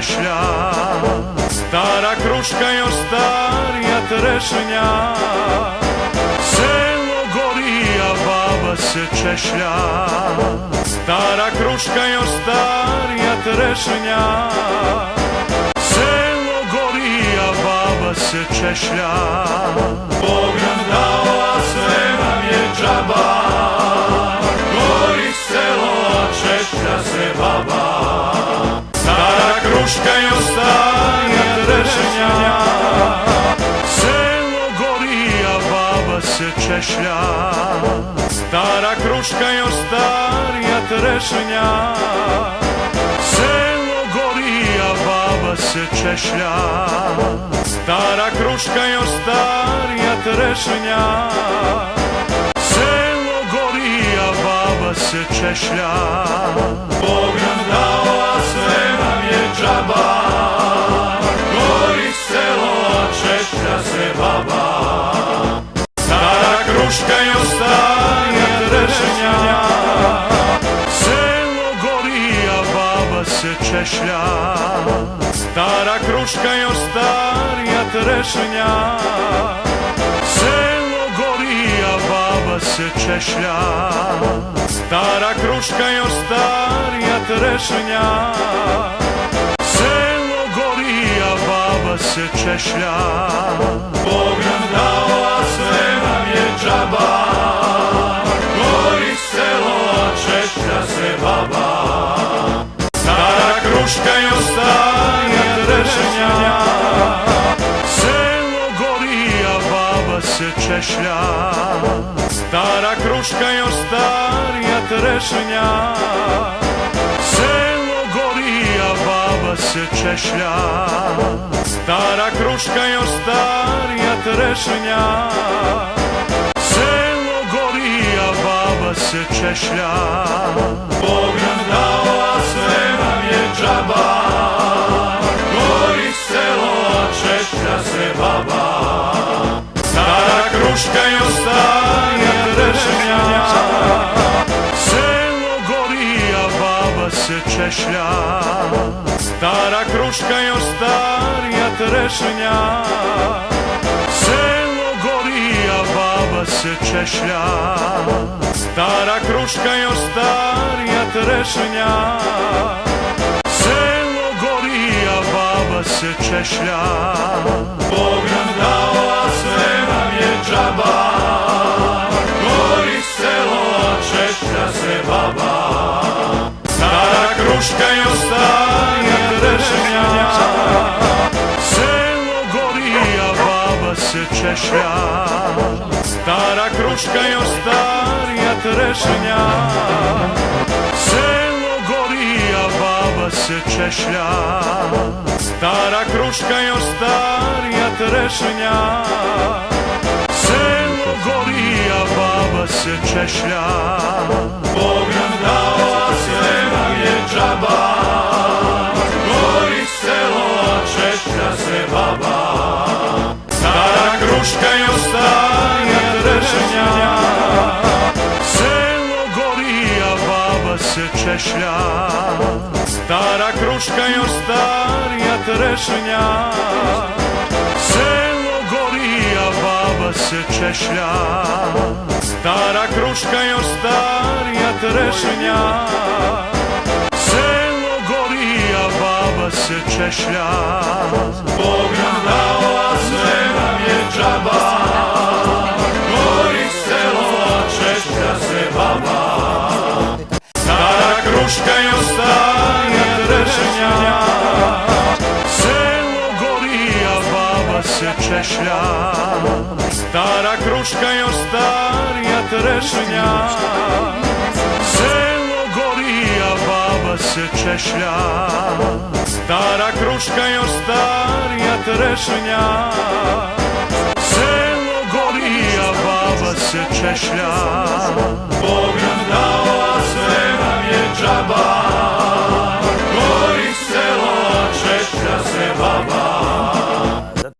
češlja. Stara kruška još starija trešnja, selo gori, a baba se češlja. Stara kruška još starija trešnja, selo gori, a baba se češlja. Bog nam dao, a sve nam je džaba, gori selo, a češlja se baba. Stara kruška još starija trešnja, selo gori, a baba se češlja. Stara kruška još starija trešnja, selo gori, a baba se češlja. Stara kruška još starija trešnja, selo gori, a baba se češlja. Bog nam dao, a sve nam je džaba, gori selo, a češlja se baba. Stara kruška još starija trešnja, selo gori, a baba se češlja. Stara kruška još starija trešnja, selo gori, a baba se češlja. Stara kruška još starija trešnja, selo gori, a baba se češlja. Bog nam dao, a sve nam je džaba, gori selo, a češlja se baba. Stara kruška još starija trešnja, selo gori, a baba se češlja. Stara kruška još starija trešnja, selo gori, a baba se češlja. Stara kruška još starija trešnja, selo gori, a baba se češlja. Bog nam dao, a sve nam je džaba, gori selo, a češlja se baba. Stara kruška još starija trešnja, selo gori, a baba se češlja. Stara kruška još starija trešnja, selo gori, a baba se češlja. Stara kruška još starija trešnja, selo gori, a baba se češlja. Bog nam dao, a sve nam je džaba, gori selo, a češlja se baba. Stara kruška još starija trešnja, selo gori, a baba se češlja. Stara kruška još starija trešnja, selo gori, a baba se češlja. Stara kruška još starija trešnja, selo gori, a baba se češlja. Bog nam dao, a sve nam je džaba, gori selo, a češlja se baba. Stara kruška još starija trešnja, selo gori, a baba se češlja. Stara kruška još starija trešnja, selo gori, a baba se češlja. Stara kruška još starija trešnja, selo gori, a baba se češlja. Bog nam dao, a sve nam je džaba, gori selo, a češlja se baba. Stara kruška još starija trešnja, selo gori, a baba se češlja. Stara kruška još starija trešnja, selo gori, a baba se češlja. Stara kruška još starija trešnja, selo gori, a baba se češlja.